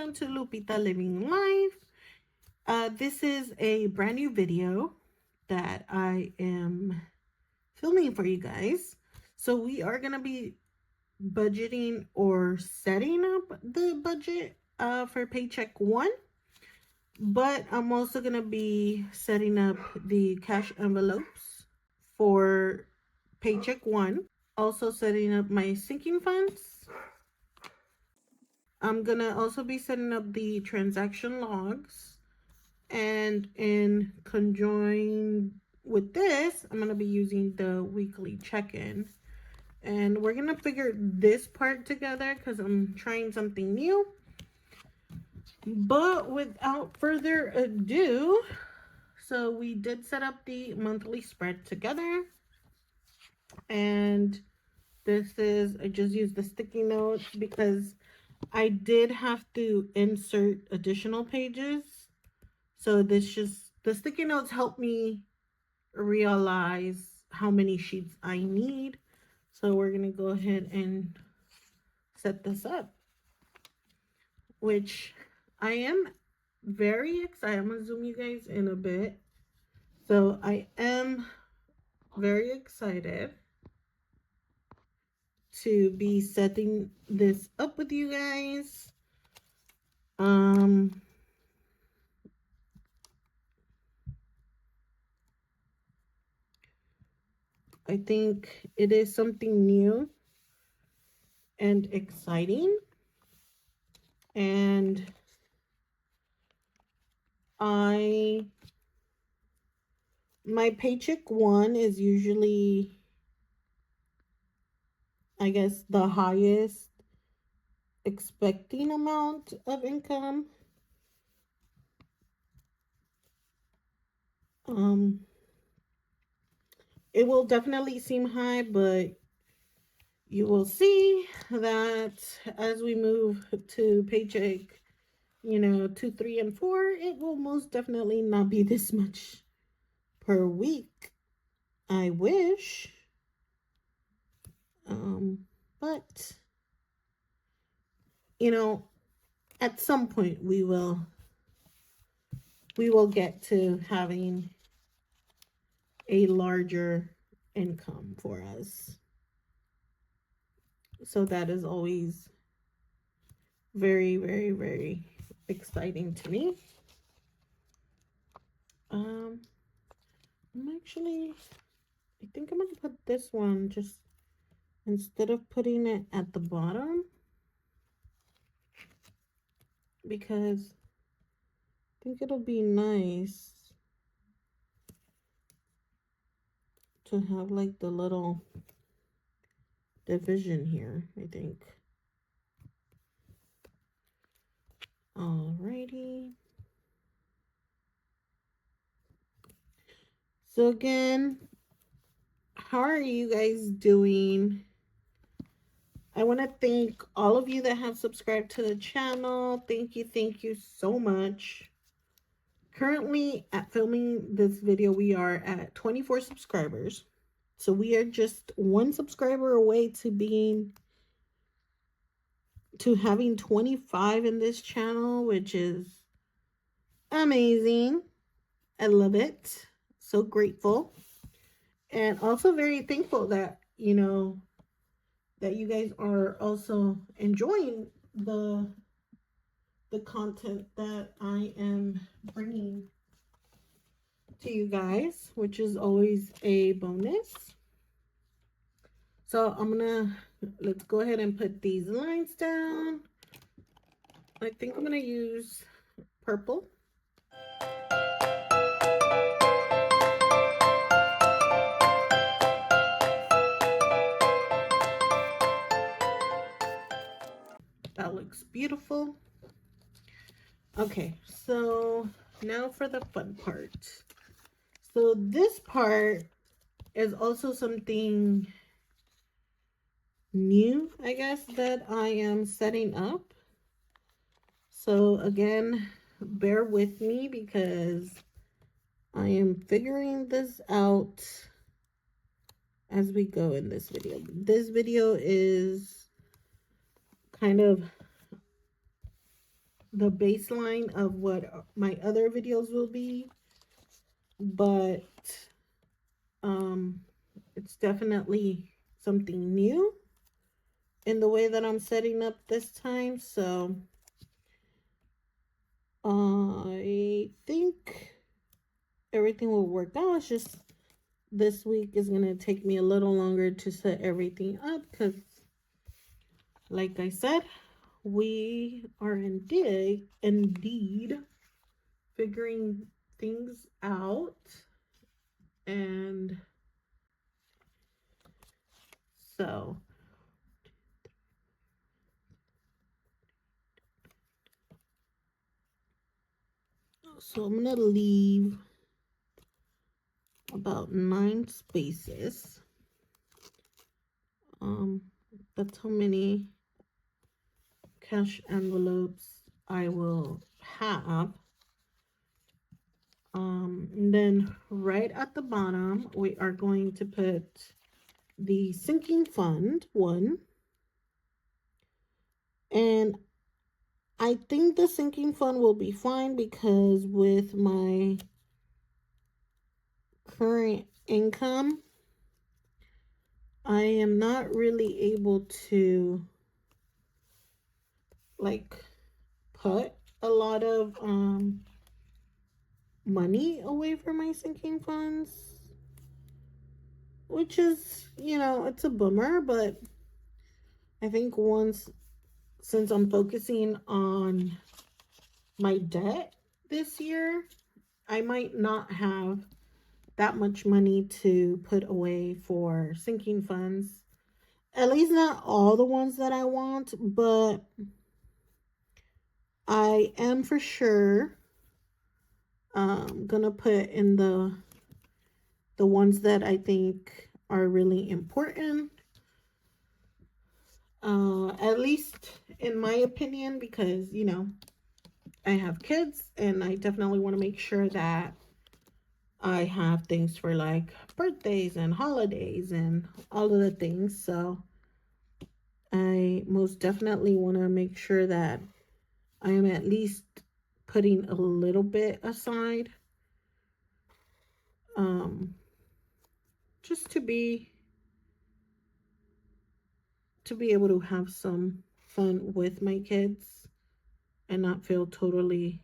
welcome to Lupita Living Life. This is a brand new video that I am filming for you guys. So we are going to be budgeting or setting up the budget for Paycheck 1. But I'm also going to be setting up the cash envelopes for Paycheck 1. Also setting up my sinking funds. I'm going to also be setting up the transaction logs. And in conjoined with this, I'm going to be using the weekly check-in. And we're going to figure this part together because I'm trying something new. But without further ado, so we did set up the monthly spread together. And this is, I just used the sticky notes because I did have to insert additional pages. So the sticky notes help me realize how many sheets I need. So we're going to go ahead and set this up, which I am very excited. I'm going to zoom you guys in a bit. So I am very excited to be setting this up with you guys. I think it is something new and exciting. And my Paycheck 1 is usually, I guess, the highest expecting amount of income. It will definitely seem high, but you will see that as we move to Paycheck, 2, 3, and 4, it will most definitely not be this much per week. I wish. But at some point we will get to having a larger income for us. So that is always very, very, very exciting to me. I'm actually, I think I'm gonna put this one just instead of putting it at the bottom, because I think it'll be nice to have like the little division here, I think. Alrighty. So again, how are you guys doing? I want to thank all of you that have subscribed to the channel. Thank you so much. Currently, at filming this video, we are at 24 subscribers. So we are just one subscriber away to having 25 in this channel, which is amazing. I love it. So grateful. And also very thankful that, that you guys are also enjoying the content that I am bringing to you guys, which is always a bonus. So let's go ahead and put these lines down. I think I'm gonna use purple. That looks beautiful. Okay, so now for the fun part. So this part is also something new, I guess, that I am setting up. So again, bear with me because I am figuring this out as we go in this video. This video is kind of the baseline of what my other videos will be, but it's definitely something new in the way that I'm setting up this time. So I think everything will work out. It's just this week is going to take me a little longer to set everything up because, like I said, we are indeed figuring things out. And so I'm going to leave about 9 spaces. That's how many cash envelopes I will have. And then right at the bottom, we are going to put the sinking fund one. And I think the sinking fund will be fine because with my current income, I am not really able to like put a lot of money away for my sinking funds, which is, it's a bummer, but I think since I'm focusing on my debt this year, I might not have that much money to put away for sinking funds. At least not all the ones that I want, but I am for sure gonna put in the ones that I think are really important. At least in my opinion, because I have kids and I definitely want to make sure that I have things for like birthdays and holidays and all of the things. So I most definitely want to make sure that I am at least putting a little bit aside, just to be able to have some fun with my kids and not feel totally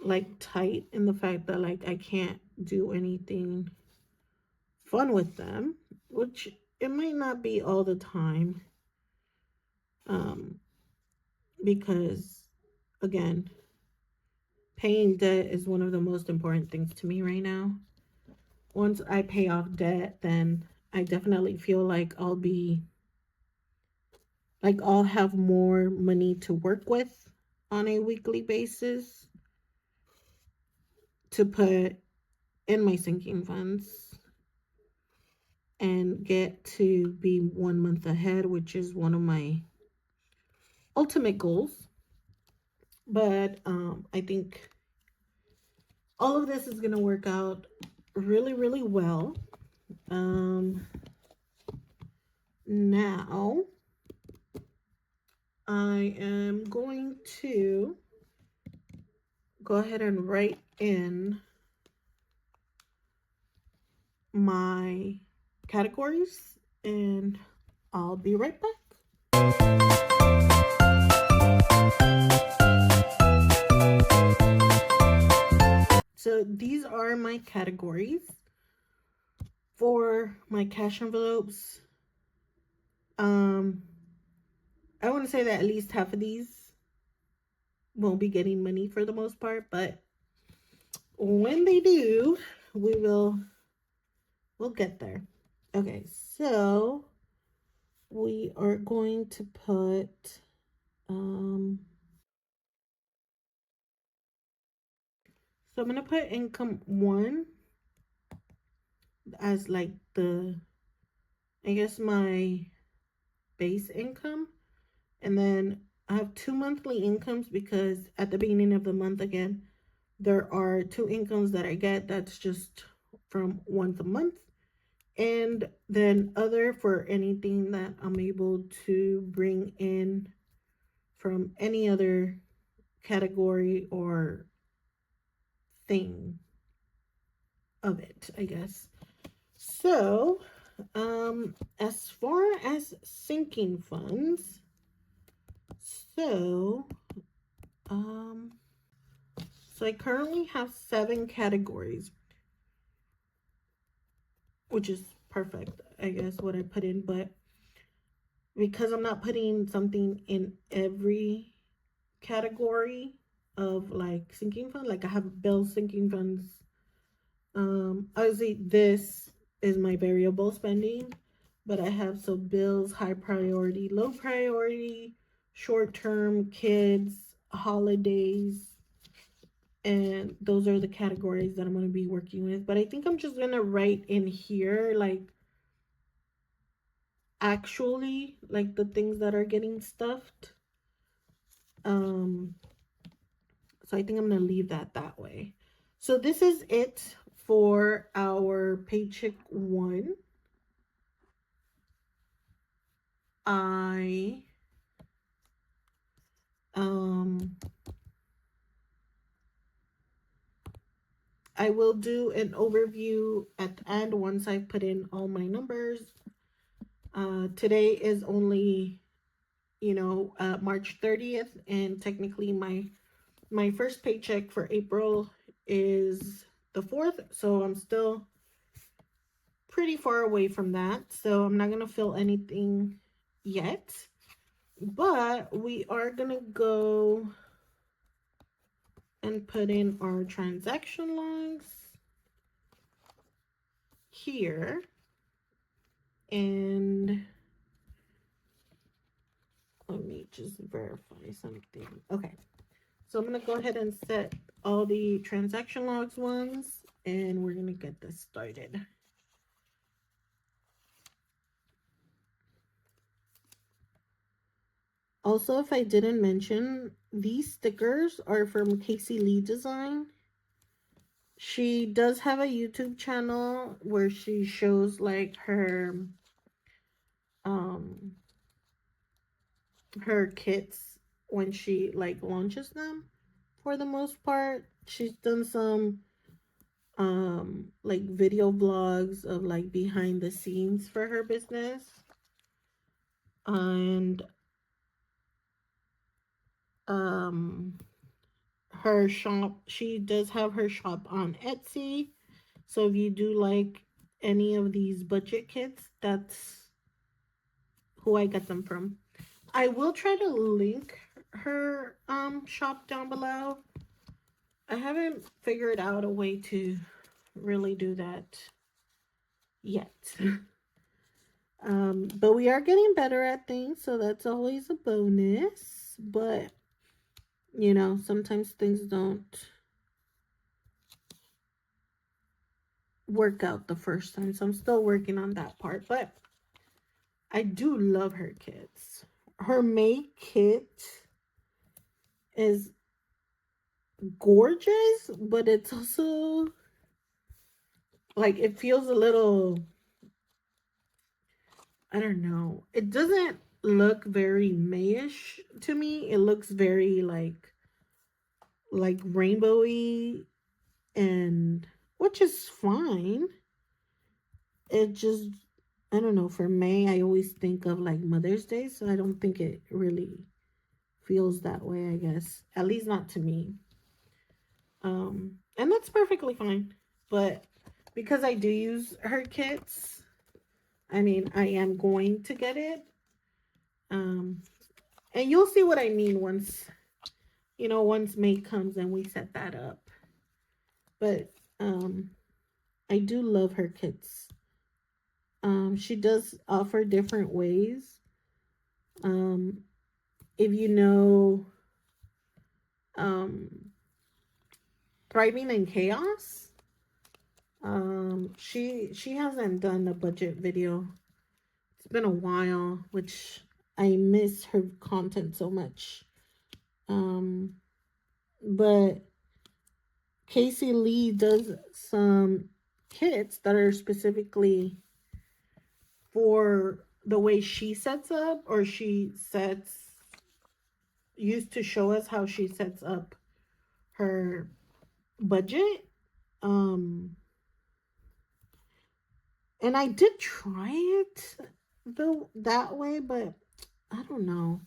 like tight in the fact that like I can't do anything fun with them, which it might not be all the time, because again, paying debt is one of the most important things to me right now. Once I pay off debt, then I definitely feel like I'll have more money to work with on a weekly basis to put in my sinking funds and get to be 1 month ahead, which is one of my ultimate goals. But I think all of this is going to work out really, really well. Now I am going to go ahead and write in my categories and I'll be right back. So these are my categories for my cash envelopes. I want to say that at least half of these won't be getting money for the most part, but when they do, we'll get there. Okay, so we are going to put so I'm going to put income 1 as like I guess my base income. And then I have 2 monthly incomes because at the beginning of the month, again, there are 2 incomes that I get. That's just from once a month. And then other for anything that I'm able to bring in from any other category or thing of it, I guess. So, as far as sinking funds, so, um, so I currently have 7 categories, which is perfect, I guess, what I put in, but because I'm not putting something in every category of like sinking fund, like I have bill sinking funds. Obviously this is my variable spending, but I have so bills, high priority, low priority, short term, kids, holidays, and those are the categories that I'm going to be working with. But I think I'm just going to write in here like actually like the things that are getting stuffed. So I think I'm going to leave that way. So this is it for our paycheck 1. I um I will do an overview at the end once I put in all my numbers. Today is only, March 30th, and technically my first paycheck for April is the 4th, so I'm still pretty far away from that. So I'm not going to fill anything yet, but we are going to go and put in our transaction logs here. And let me just verify something. Okay. So I'm going to go ahead and set all the transaction logs ones, and we're going to get this started. Also, if I didn't mention, these stickers are from Casey Lee Design. She does have a YouTube channel where she shows like her kits when she like launches them. For the most part, she's done some like video vlogs of like behind the scenes for her business, and her shop, she does have her shop on Etsy. So if you do like any of these budget kits, that's who I get them from. I will try to link her shop down below. I haven't figured out a way to really do that yet. But we are getting better at things, so that's always a bonus. But sometimes things don't work out the first time, so I'm still working on that part. But I do love her kits. Her May kit is gorgeous, but it's also like it feels a little, I don't know. It doesn't look very Mayish to me. It looks very like rainbowy, and which is fine. It just, I don't know, for May I always think of like Mother's Day, so I don't think it really feels that way, I guess. At least not to me. And that's perfectly fine. But because I do use her kits, I mean, I am going to get it. And you'll see what I mean once May comes and we set that up. But I do love her kits. She does offer different ways. If you know Thriving in Chaos, she hasn't done a budget video. It's been a while, which I miss her content so much. But Casey Lee does some kits that are specifically for the way she sets up, or she sets, used to show us how she sets up her budget. Um, and I did try it though that way, but I don't know.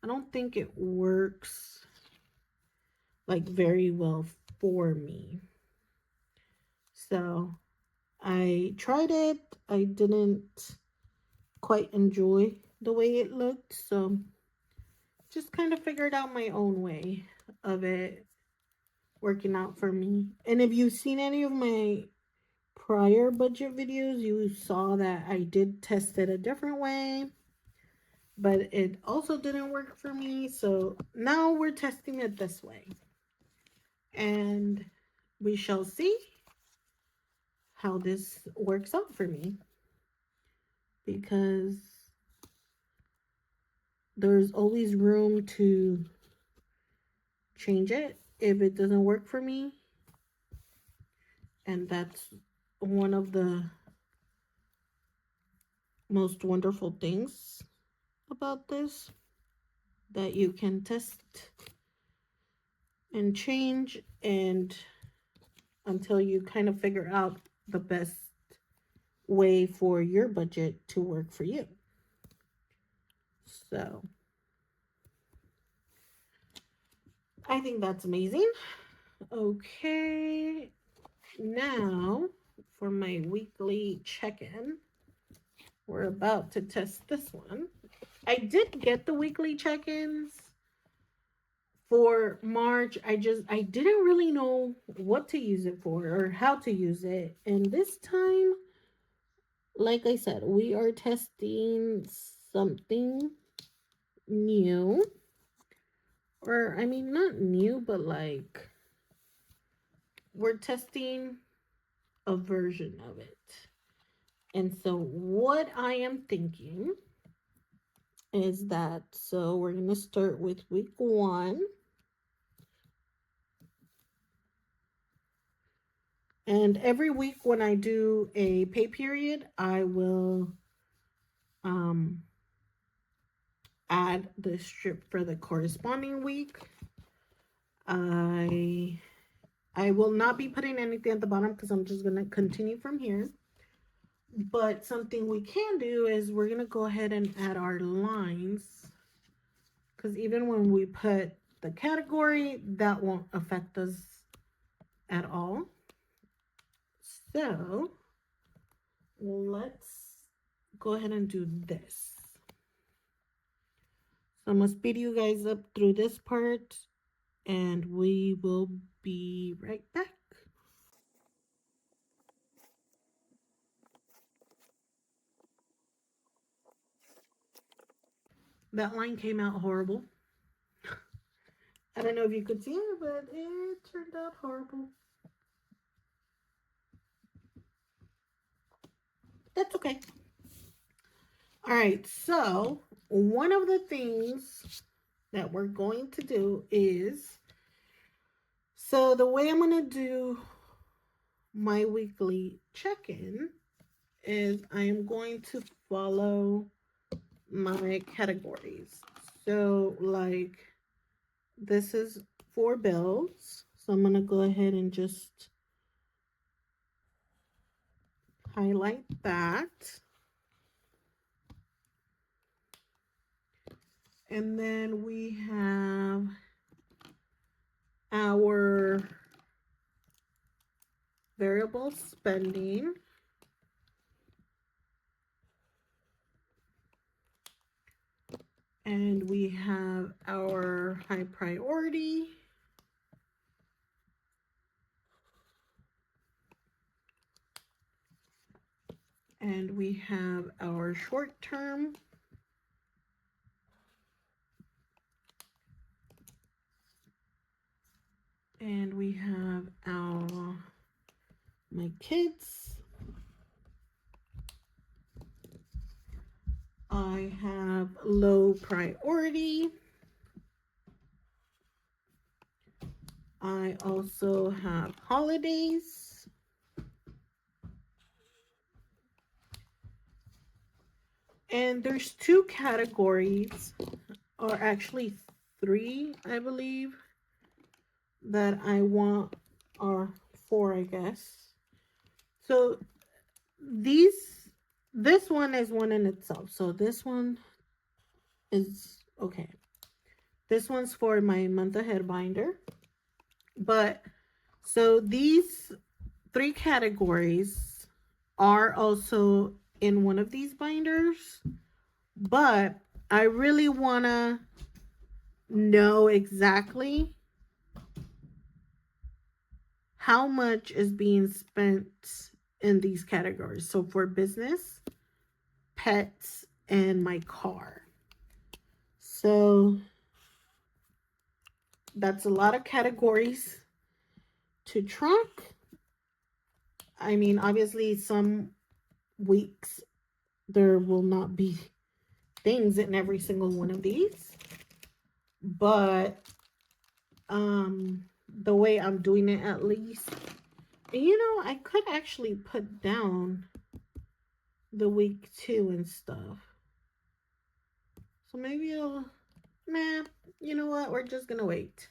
I don't think it works like very well for me. So I tried it. I didn't quite enjoy the way it looked. So just kind of figured out my own way of it working out for me. And if you've seen any of my prior budget videos, you saw that I did test it a different way, but it also didn't work for me. So now we're testing it this way. And we shall see how this works out for me, because there's always room to change it if it doesn't work for me. And that's one of the most wonderful things about this, that you can test and change and until you kind of figure out the best way for your budget to work for you. So I think that's amazing. Okay, now for my weekly check-in. We're about to test this one. I did get the weekly check-ins for March. I didn't really know what to use it for or how to use it. And this time, like I said, we are testing something new. Or I mean, not new, but like we're testing a version of it. And so what I am thinking is that, so we're going to start with week 1. And every week when I do a pay period, I will add the strip for the corresponding week. I will not be putting anything at the bottom because I'm just going to continue from here. But something we can do is we're going to go ahead and add our lines, because even when we put the category, that won't affect us at all. So let's go ahead and do this. So I'm going to speed you guys up through this part, and we will be right back. That line came out horrible. I don't know if you could see it, but it turned out horrible. That's okay. All right, so one of the things that we're going to do is, so the way I'm going to do my weekly check-in is I am going to follow my categories. So like this is for bills. So I'm going to go ahead and just highlight that. And then we have our variable spending. And we have our high priority. And we have our short term. And we have my kids. I have low priority. I also have holidays. And there's 2 categories, or actually 3, I believe, that I want, or 4, I guess. So this one is one in itself. So this one is okay. This one's for my month ahead binder. But so these 3 categories are also in one of these binders, but I really want to know exactly how much is being spent in these categories. So for business, pets, and my car. So that's a lot of categories to track. I mean, obviously, some weeks there will not be things in every single one of these, but the way I'm doing it, at least, I could actually put down the week 2 and stuff. So maybe nah, you know what? We're just gonna wait.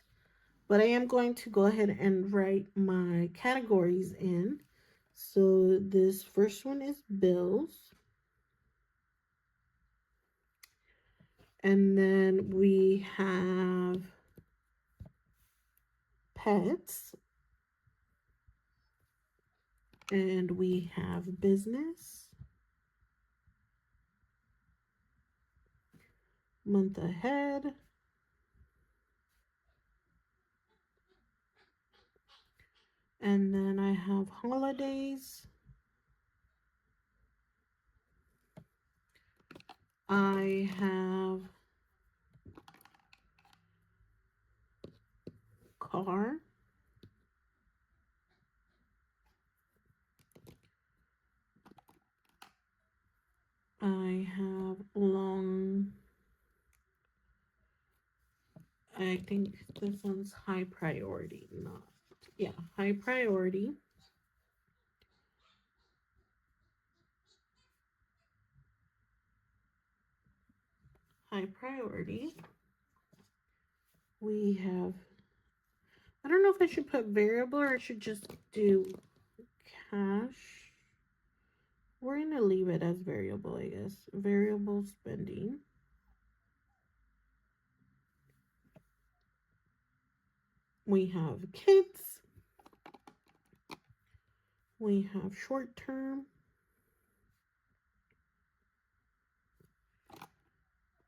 But I am going to go ahead and write my categories in. So this first one is bills. And then we have pets. And we have business. Month ahead. And then I have holidays. I have car. I have long. I think this one's high priority, not. Yeah, high priority. High priority. We have, I don't know if I should put variable or I should just do cash. We're going to leave it as variable, I guess. Variable spending. We have kids. We have short term.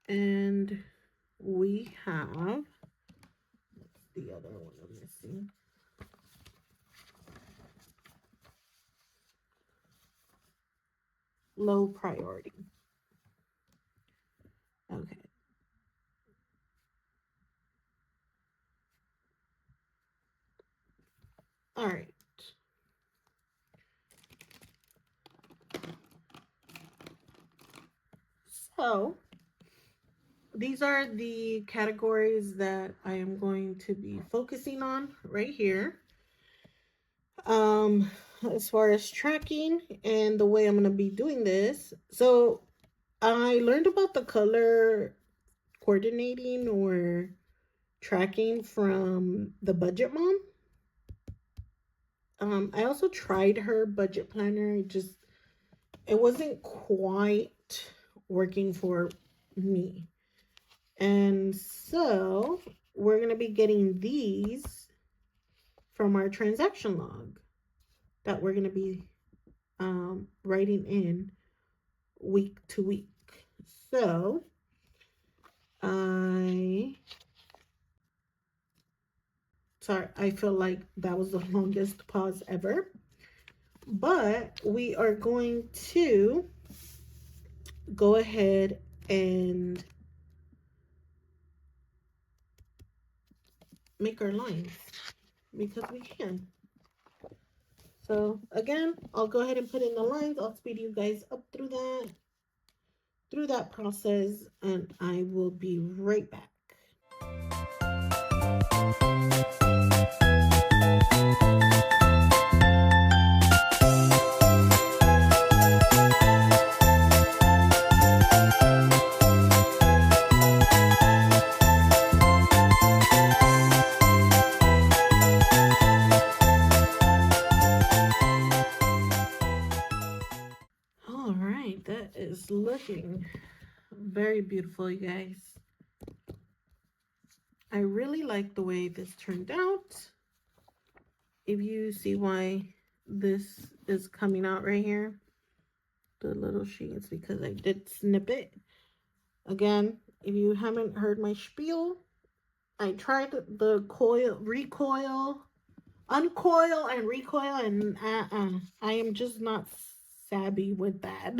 And we have, what's the other one I'm missing? Low priority. Okay. All right. So these are the categories that I am going to be focusing on right here. As far as tracking and the way I'm going to be doing this. So I learned about the color coordinating or tracking from the Budget Mom. I also tried her budget planner. It wasn't quite working for me. And so we're going to be getting these from our transaction log that we're going to be writing in week to week. So I feel like that was the longest pause ever. But we are going to go ahead and make our lines because we can. So again, I'll go ahead and put in the lines. I'll speed you guys up through that process, and I will be right back. right, that is looking very beautiful, you guys. I really like the way this turned out. If you see why this is coming out right here, the little sheets, because I did snip it. Again, if you haven't heard my spiel, I tried the recoil, uncoil and recoil, and I am just not savvy with that.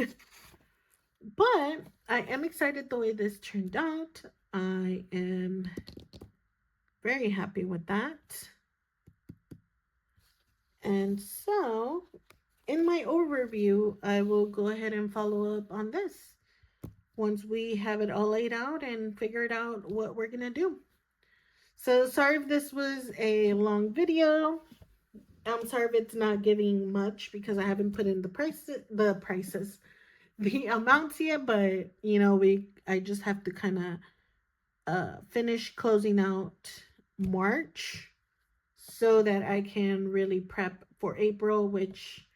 But I am excited the way this turned out. I am very happy with that. And so, in my overview, I will go ahead and follow up on this once we have it all laid out and figured out what we're going to do. So, sorry if this was a long video. I'm sorry if it's not giving much because I haven't put in the amounts yet, but you know, I just have to kind of finish closing out March so that I can really prep for April, which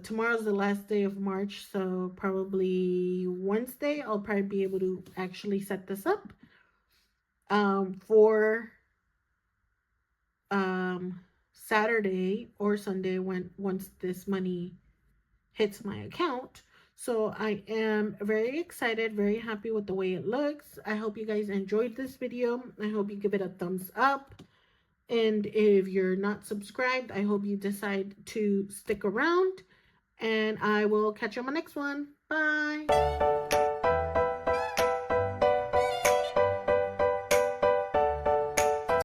tomorrow's the last day of March, so probably Wednesday I'll probably be able to actually set this up for Saturday or Sunday once this money hits my account. So I am very excited, very happy with the way it looks. I hope you guys enjoyed this video. I hope you give it a thumbs up. And if you're not subscribed, I hope you decide to stick around. And I will catch you on my next one. Bye.